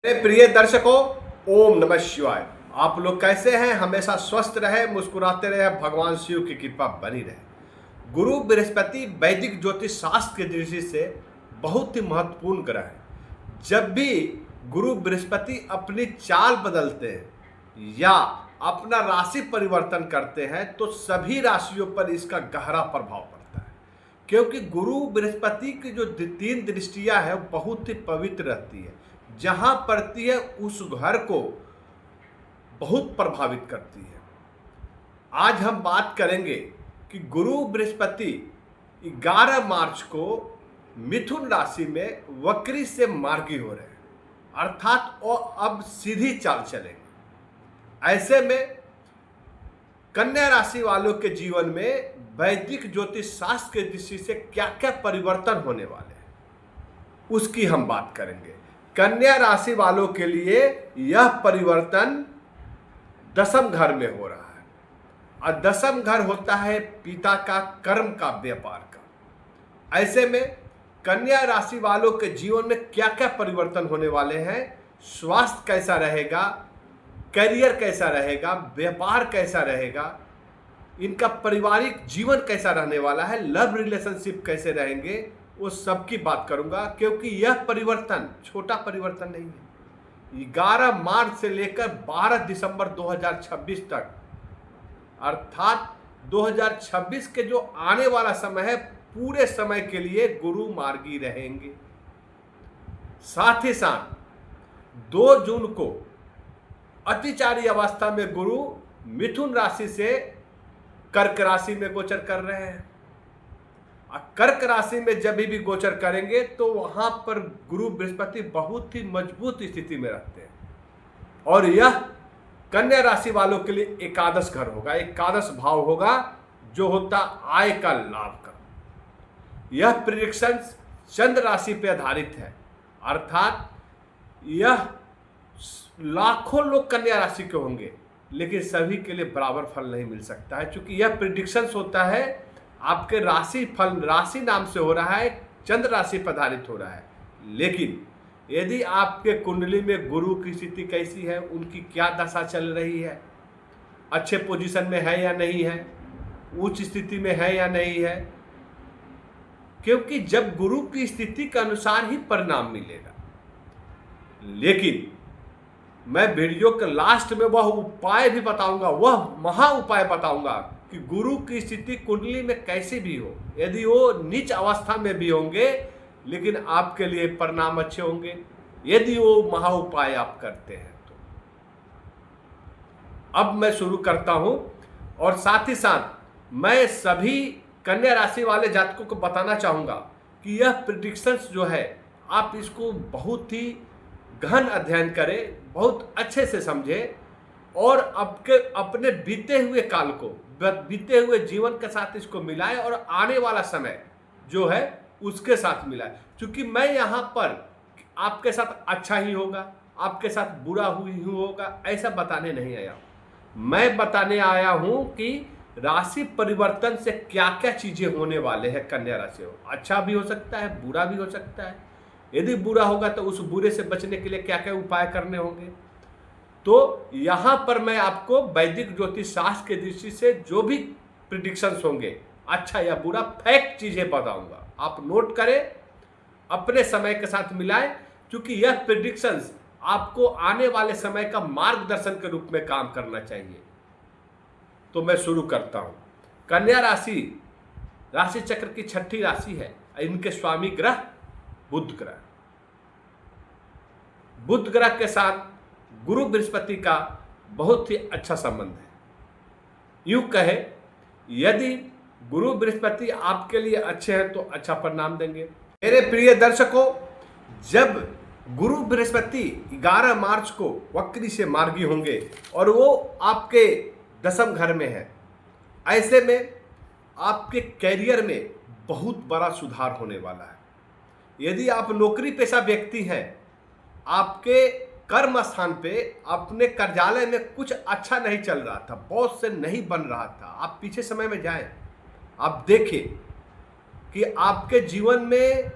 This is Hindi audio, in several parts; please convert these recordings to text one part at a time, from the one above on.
मेरे प्रिय दर्शकों, ओम नमः शिवाय। आप लोग कैसे हैं? हमेशा स्वस्थ रहे, मुस्कुराते रहे, भगवान शिव की कृपा बनी रहे। गुरु बृहस्पति वैदिक ज्योतिष शास्त्र की दृष्टि से बहुत ही महत्वपूर्ण ग्रह है। जब भी गुरु बृहस्पति अपनी चाल बदलते हैं या अपना राशि परिवर्तन करते हैं तो सभी राशियों पर इसका गहरा प्रभाव पड़ता है, क्योंकि गुरु बृहस्पति की जो तीन दृष्टियां है बहुत ही पवित्र रहती है। जहां पड़ती है उस घर को बहुत प्रभावित करती है। आज हम बात करेंगे कि गुरु बृहस्पति 11 मार्च को मिथुन राशि में वक्री से मार्गी हो रहे हैं, अर्थात वो अब सीधी चाल चलेंगे। ऐसे में कन्या राशि वालों के जीवन में वैदिक ज्योतिष शास्त्र की दृष्टि से क्या क्या परिवर्तन होने वाले हैं उसकी हम बात करेंगे। कन्या राशि वालों के लिए यह परिवर्तन दसम घर में हो रहा है, और दसम घर होता है पिता का कर्म का, व्यापार का। ऐसे में कन्या राशि वालों के जीवन में क्या क्या परिवर्तन होने वाले हैं, स्वास्थ्य कैसा रहेगा, करियर कैसा रहेगा, व्यापार कैसा रहेगा, इनका पारिवारिक जीवन कैसा रहने वाला है, लव रिलेशनशिप कैसे रहेंगे, वो सब की बात करूंगा। क्योंकि यह परिवर्तन छोटा परिवर्तन नहीं है। 11 मार्च से लेकर 12 दिसंबर 2026 तक, अर्थात 2026 के जो आने वाला समय है, पूरे समय के लिए गुरु मार्गी रहेंगे। साथ ही साथ 2 जून को अतिचारी अवस्था में गुरु मिथुन राशि से कर्क राशि में गोचर कर रहे हैं। कर्क राशि में जब भी गोचर करेंगे तो वहां पर गुरु बृहस्पति बहुत ही मजबूत स्थिति में रहते हैं, और यह कन्या राशि वालों के लिए एकादश घर होगा, एकादश भाव होगा, जो होता आय का लाभ का। यह प्रेडिक्शन चंद्र राशि पर आधारित है, अर्थात यह लाखों लोग कन्या राशि के होंगे, लेकिन सभी के लिए बराबर फल नहीं मिल सकता है। क्योंकि यह प्रेडिक्शंस होता है आपके राशि फल, राशि नाम से हो रहा है, चंद्र राशि पर आधारित हो रहा है। लेकिन यदि आपके कुंडली में गुरु की स्थिति कैसी है, उनकी क्या दशा चल रही है, अच्छे पोजीशन में है या नहीं है, उच्च स्थिति में है या नहीं है, क्योंकि जब गुरु की स्थिति के अनुसार ही परिणाम मिलेगा। लेकिन मैं वीडियो के लास्ट में वह उपाय भी बताऊंगा, वह महा उपाय बताऊंगा कि गुरु की स्थिति कुंडली में कैसी भी हो, यदि वो नीच अवस्था में भी होंगे लेकिन आपके लिए परिणाम अच्छे होंगे, यदि वो महा उपाय आप करते हैं तो। अब मैं शुरू करता हूं, और साथ ही साथ मैं सभी कन्या राशि वाले जातकों को बताना चाहूंगा कि यह प्रेडिक्शंस जो है, आप इसको बहुत ही गहन अध्ययन करें, बहुत अच्छे से समझें, और अपने बीते हुए काल को, बीते हुए जीवन के साथ इसको मिलाएं, और आने वाला समय जो है उसके साथ मिलाएं। क्योंकि मैं यहाँ पर आपके साथ अच्छा ही होगा, आपके साथ बुरा ही होगा, ऐसा बताने नहीं आया हूँ। मैं बताने आया हूँ कि राशि परिवर्तन से क्या क्या चीजें होने वाले हैं कन्या राशि हो। अच्छा भी हो सकता है, बुरा भी हो सकता है। यदि बुरा होगा तो उस बुरे से बचने के लिए क्या क्या उपाय करने होंगे। तो यहां पर मैं आपको वैदिक ज्योतिष शास्त्र के दृष्टि से जो भी प्रिडिक्शंस होंगे, अच्छा या बुरा, फैक्ट चीजें बताऊंगा। आप नोट करें, अपने समय के साथ मिलाएं, क्योंकि यह प्रिडिक्शंस आपको आने वाले समय का मार्गदर्शन के रूप में काम करना चाहिए। तो मैं शुरू करता हूं। कन्या राशि राशि चक्र की 6ठी राशि है। इनके स्वामी ग्रह बुध ग्रह। बुध ग्रह के साथ गुरु बृहस्पति का बहुत ही अच्छा संबंध है। यूं कहे, यदि गुरु बृहस्पति आपके लिए अच्छे हैं तो अच्छा परिणाम देंगे। मेरे प्रिय दर्शकों, जब गुरु बृहस्पति 11 मार्च को वक्री से मार्गी होंगे और वो आपके दसम घर में है, ऐसे में आपके कैरियर में बहुत बड़ा सुधार होने वाला है। यदि आप नौकरी पेशा व्यक्ति हैं, आपके कर्म स्थान पे, अपने कार्यालय में कुछ अच्छा नहीं चल रहा था, बॉस से नहीं बन रहा था, आप पीछे समय में जाएं, आप देखें कि आपके जीवन में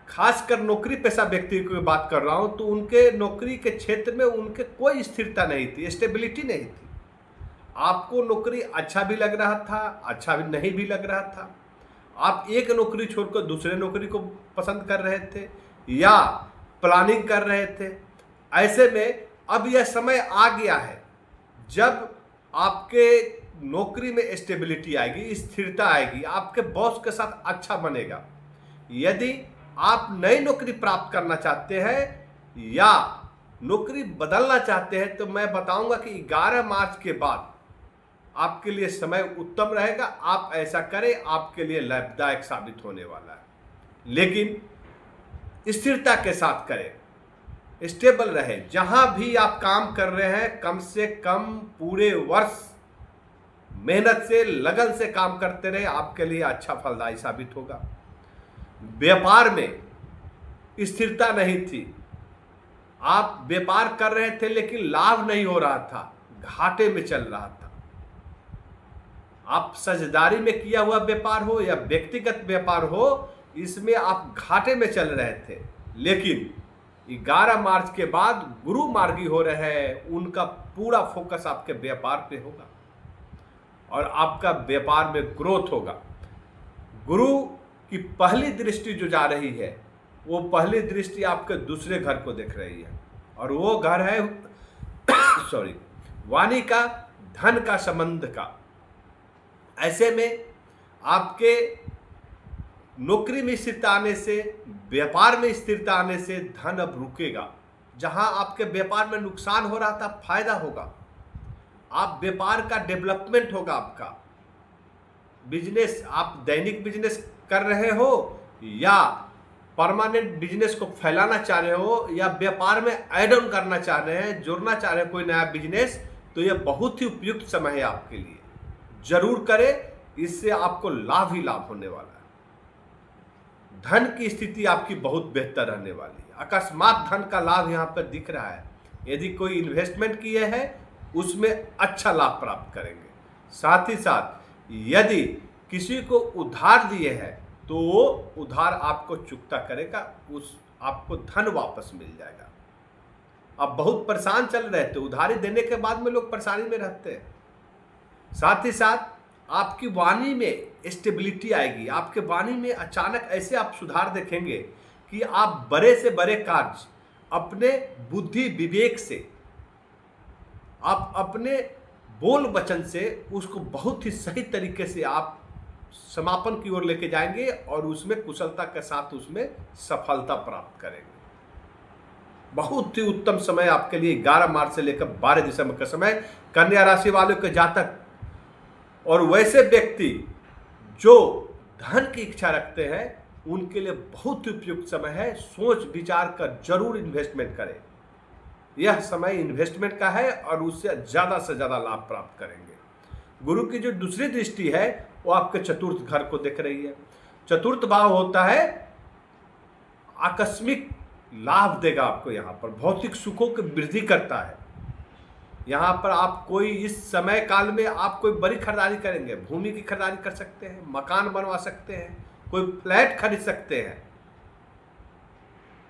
खासकर नौकरी पेशा व्यक्ति की बात कर रहा हूँ, तो उनके नौकरी के क्षेत्र में उनके कोई स्थिरता नहीं थी, स्टेबिलिटी नहीं थी। आपको नौकरी अच्छा भी लग रहा था, अच्छा भी नहीं भी लग रहा था। आप एक नौकरी छोड़कर दूसरे नौकरी को पसंद कर रहे थे या प्लानिंग कर रहे थे। ऐसे में अब यह समय आ गया है जब आपके नौकरी में स्टेबिलिटी आएगी, स्थिरता आएगी, आपके बॉस के साथ अच्छा बनेगा। यदि आप नई नौकरी प्राप्त करना चाहते हैं या नौकरी बदलना चाहते हैं तो मैं बताऊंगा कि 11 मार्च के बाद आपके लिए समय उत्तम रहेगा। आप ऐसा करें, आपके लिए लाभदायक साबित होने वाला है। लेकिन स्थिरता के साथ करें, स्टेबल रहे। जहां भी आप काम कर रहे हैं कम से कम पूरे वर्ष मेहनत से, लगन से काम करते रहे, आपके लिए अच्छा फलदायी साबित होगा। व्यापार में स्थिरता नहीं थी, आप व्यापार कर रहे थे लेकिन लाभ नहीं हो रहा था, घाटे में चल रहा था। आप साझेदारी में किया हुआ व्यापार हो या व्यक्तिगत व्यापार हो, इसमें आप घाटे में चल रहे थे। लेकिन 11 मार्च के बाद गुरु मार्गी हो रहे हैं, उनका पूरा फोकस आपके व्यापार पे होगा और आपका व्यापार में ग्रोथ होगा। गुरु की पहली दृष्टि जो जा रही है, वो पहली दृष्टि आपके दूसरे घर को देख रही है और वो घर है वाणी का, धन का, संबंध का। ऐसे में आपके नौकरी में स्थिरता आने से, व्यापार में स्थिरता आने से धन अब रुकेगा। जहां आपके व्यापार में नुकसान हो रहा था, फायदा होगा। आप व्यापार का डेवलपमेंट होगा, आपका बिजनेस, आप दैनिक बिजनेस कर रहे हो या परमानेंट बिजनेस को फैलाना चाह रहे हो या व्यापार में ऐड ऑन करना चाह रहे हैं, जोड़ना चाह रहे हैं कोई नया बिजनेस, तो यह बहुत ही उपयुक्त समय है आपके लिए। जरूर करें, इससे आपको लाभ ही लाभ होने वाला है। धन की स्थिति आपकी बहुत बेहतर रहने वाली है। अकस्मात धन का लाभ यहाँ पर दिख रहा है। यदि कोई इन्वेस्टमेंट किए हैं उसमें अच्छा लाभ प्राप्त करेंगे। साथ ही साथ यदि किसी को उधार दिए हैं तो वो उधार आपको चुकता करेगा, उस आपको धन वापस मिल जाएगा। आप बहुत परेशान चल रहे थे, उधारी देने के बाद में लोग परेशानी में रहते हैं। साथ ही साथ आपकी वाणी में स्टेबिलिटी आएगी। आपके वाणी में अचानक ऐसे आप सुधार देखेंगे कि आप बड़े से बड़े कार्य अपने बुद्धि विवेक से, आप अपने बोल वचन से उसको बहुत ही सही तरीके से आप समापन की ओर लेके जाएंगे और उसमें कुशलता के साथ उसमें सफलता प्राप्त करेंगे। बहुत ही उत्तम समय आपके लिए 11 मार्च से लेकर 12 दिसंबर का समय। कन्या राशि वालों के जातक और वैसे व्यक्ति जो धन की इच्छा रखते हैं उनके लिए बहुत ही उपयुक्त समय है। सोच विचार कर जरूर इन्वेस्टमेंट करें। यह समय इन्वेस्टमेंट का है और उससे ज़्यादा से ज़्यादा लाभ प्राप्त करेंगे। गुरु की जो दूसरी दृष्टि है वो आपके चतुर्थ घर को देख रही है। चतुर्थ भाव होता है आकस्मिक लाभ देगा आपको। यहाँ पर भौतिक सुखों की वृद्धि करता है। यहाँ पर आप कोई इस समय काल में आप कोई बड़ी खरीदारी करेंगे, भूमि की खरीदारी कर सकते हैं, मकान बनवा सकते हैं, कोई फ्लैट खरीद सकते हैं,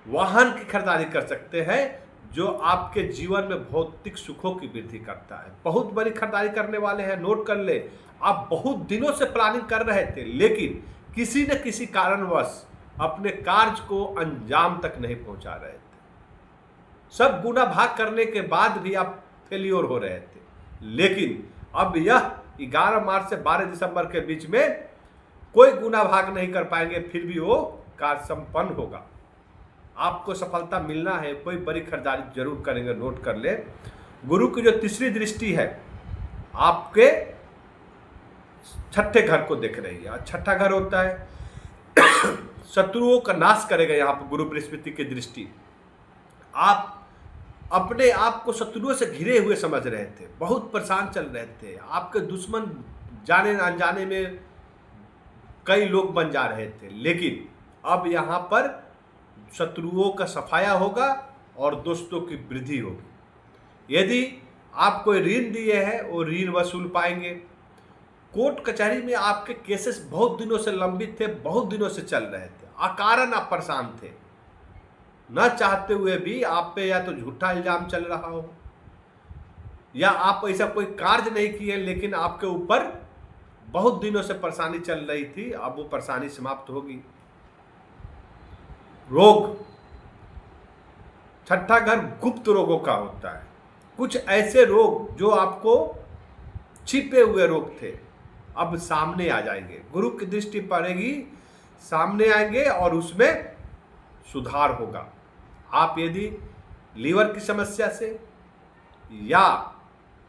वाहन की खरीदारी कर सकते हैं, जो आपके जीवन में भौतिक सुखों की वृद्धि करता है। बहुत बड़ी खरीदारी करने वाले हैं, नोट कर ले। आप बहुत दिनों से प्लानिंग कर रहे थे लेकिन किसी न किसी कारणवश अपने कार्य को अंजाम तक नहीं पहुंचा रहे थे। सब गुना भाग करने के बाद भी आप फेलियर हो रहे थे, लेकिन अब यह 11 मार्च से 12 दिसंबर के बीच में कोई गुना भाग नहीं कर पाएंगे, फिर भी वो कार्य संपन्न होगा। आपको सफलता मिलना है, कोई बड़ी खरीदारी जरूर करेंगे, नोट कर ले। गुरु की जो तीसरी दृष्टि है आपके छठे घर को देख रही है। छठा घर होता है शत्रुओं का नाश करेगा। यहाँ पर गुरु बृहस्पति की दृष्टि, आप अपने आप को शत्रुओं से घिरे हुए समझ रहे थे, बहुत परेशान चल रहे थे। आपके दुश्मन जाने न अनजाने में कई लोग बन जा रहे थे, लेकिन अब यहाँ पर शत्रुओं का सफाया होगा और दोस्तों की वृद्धि होगी। यदि आप कोई ऋण दिए हैं वो ऋण वसूल पाएंगे। कोर्ट कचहरी में आपके केसेस बहुत दिनों से लंबित थे, बहुत दिनों से चल रहे थे, अकारण आप परेशान थे, न चाहते हुए भी आप पे या तो झूठा इल्जाम चल रहा हो या आप ऐसा कोई कार्य नहीं किए, लेकिन आपके ऊपर बहुत दिनों से परेशानी चल रही थी, अब वो परेशानी समाप्त होगी। रोग, छठा घर गुप्त रोगों का होता है। कुछ ऐसे रोग जो आपको छिपे हुए रोग थे अब सामने आ जाएंगे, गुरु की दृष्टि पड़ेगी, सामने आएंगे और उसमें सुधार होगा। आप यदि लीवर की समस्या से या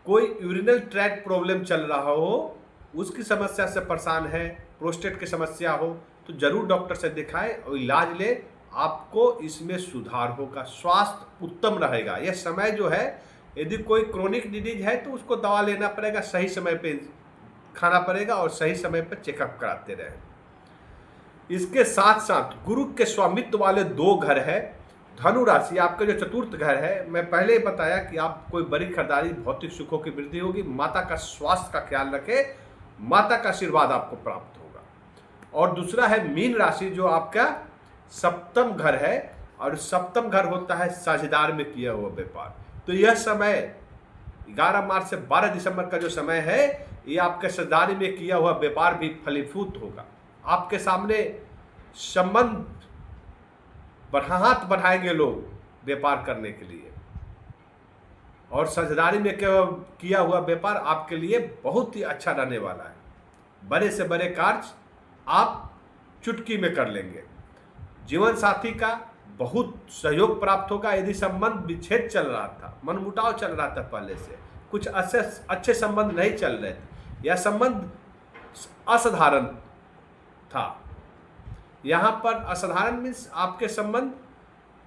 कोई यूरिनल ट्रैक्ट प्रॉब्लम चल रहा हो, उसकी समस्या से परेशान है, प्रोस्टेट की समस्या हो, तो जरूर डॉक्टर से दिखाएं और इलाज ले, आपको इसमें सुधार होगा, स्वास्थ्य उत्तम रहेगा। यह समय जो है, यदि कोई क्रोनिक डिजीज है तो उसको दवा लेना पड़ेगा, सही समय पे खाना पड़ेगा और सही समय पर चेकअप कराते रहें। इसके साथ साथ गुरु के स्वामित्व वाले 2 घर है। धनु राशि आपका जो चतुर्थ घर है, मैं पहले ही बताया कि आप कोई बड़ी खरीदारी, भौतिक सुखों की वृद्धि होगी, माता का स्वास्थ्य का ख्याल रखें, माता का आशीर्वाद आपको प्राप्त होगा। और दूसरा है मीन राशि जो आपका सप्तम घर है, और सप्तम घर होता है साझेदार में किया हुआ व्यापार। तो यह समय 11 मार्च से 12 दिसंबर का जो समय है, ये आपके साझेदारी में किया हुआ व्यापार भी फलीभूत होगा। आपके सामने संबंध हाथ बढ़ाएंगे लोग व्यापार करने के लिए, और साझेदारी में किया हुआ व्यापार आपके लिए बहुत ही अच्छा रहने वाला है। बड़े से बड़े कार्य आप चुटकी में कर लेंगे। जीवन साथी का बहुत सहयोग प्राप्त होगा। यदि संबंध विच्छेद चल रहा था, मनमुटाव चल रहा था, पहले से कुछ अच्छे संबंध नहीं चल रहे थे या संबंध असाधारण था, यहाँ पर असाधारण मीन्स आपके संबंध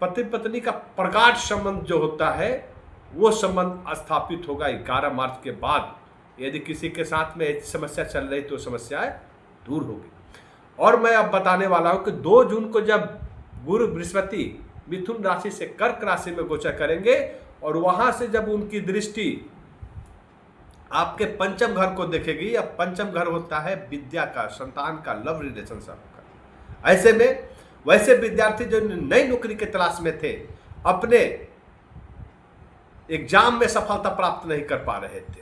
पति पत्नी का प्रगाढ़ संबंध जो होता है, वो संबंध स्थापित होगा 11 मार्च के बाद। यदि किसी के साथ में ऐसी समस्या चल रही तो समस्याएं दूर होगी। और मैं अब बताने वाला हूं कि 2 जून को जब गुरु बृहस्पति मिथुन राशि से कर्क राशि में गोचर करेंगे और वहां से जब उनकी दृष्टि आपके पंचम घर को देखेगी, या पंचम घर होता है विद्या का, संतान का, लव रिलेशनशिप का। ऐसे में वैसे विद्यार्थी जो नई नौकरी के तलाश में थे, अपने एग्जाम में सफलता प्राप्त नहीं कर पा रहे थे,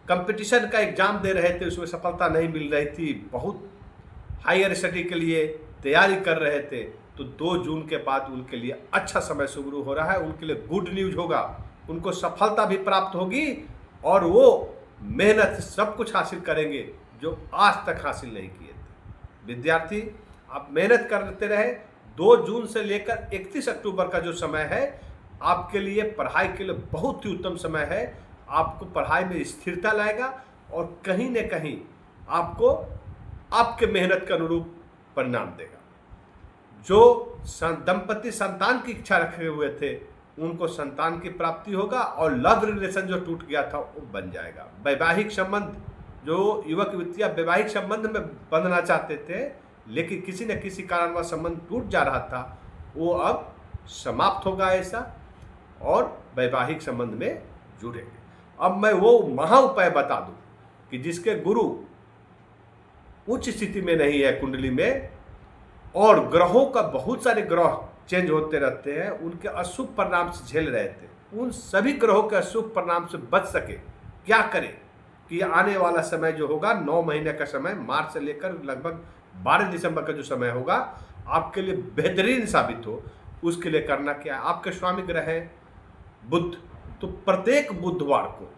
कंपटीशन का एग्जाम दे रहे थे, उसमें सफलता नहीं मिल रही थी, बहुत हायर स्टडी के लिए तैयारी कर रहे थे, तो 2 जून के बाद उनके लिए अच्छा समय शुरू हो रहा है। उनके लिए गुड न्यूज होगा, उनको सफलता भी प्राप्त होगी और वो मेहनत से सब कुछ हासिल करेंगे जो आज तक हासिल नहीं किए थे। विद्यार्थी आप मेहनत करते रहे। 2 जून से लेकर 31 अक्टूबर का जो समय है, आपके लिए पढ़ाई के लिए बहुत ही उत्तम समय है। आपको पढ़ाई में स्थिरता लाएगा और कहीं न कहीं आपको आपके मेहनत के अनुरूप परिणाम देगा। जो दंपति संतान की इच्छा रखे हुए थे, उनको संतान की प्राप्ति होगा और लव रिलेशन जो टूट गया था वो बन जाएगा। वैवाहिक संबंध, जो युवक युवतियाँ वैवाहिक संबंध में बंधना चाहते थे लेकिन किसी न किसी कारणवश संबंध टूट जा रहा था, वो अब समाप्त होगा ऐसा, और वैवाहिक संबंध में जुड़ेंगे। अब मैं वो महा उपाय बता दूं कि जिसके गुरु उच्च स्थिति में नहीं है कुंडली में, और ग्रहों का बहुत सारे ग्रह चेंज होते रहते हैं, उनके अशुभ परिणाम से झेल रहे थे, उन सभी ग्रहों के अशुभ परिणाम से बच सके, क्या करें कि आने वाला समय जो होगा 9 महीने का समय, मार्च से लेकर लगभग 12 दिसंबर का जो समय होगा, आपके लिए बेहतरीन साबित हो। उसके लिए करना क्या है, आपके स्वामी ग्रह है बुध, तो प्रत्येक बुधवार को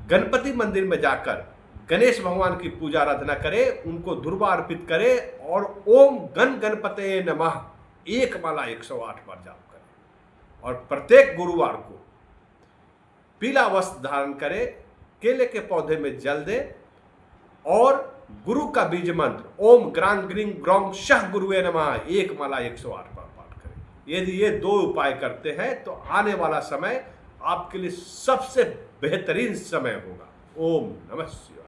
गणपति मंदिर में जाकर गणेश भगवान की पूजा आराधना करें, उनको दुर्वा अर्पित करें और ओम गण गणपते नमः 1 माला 108 बार जाप करें। और प्रत्येक गुरुवार को पीला वस्त्र धारण करें, केले के पौधे में जल दें और गुरु का बीज मंत्र ओम ग्रांग ग्रीं ग्रौं शह गुरुवे नमः 1 माला 108 बार पाठ करें। यदि ये 2 उपाय करते हैं तो आने वाला समय आपके लिए सबसे बेहतरीन समय होगा। ओम नमः शिवाय।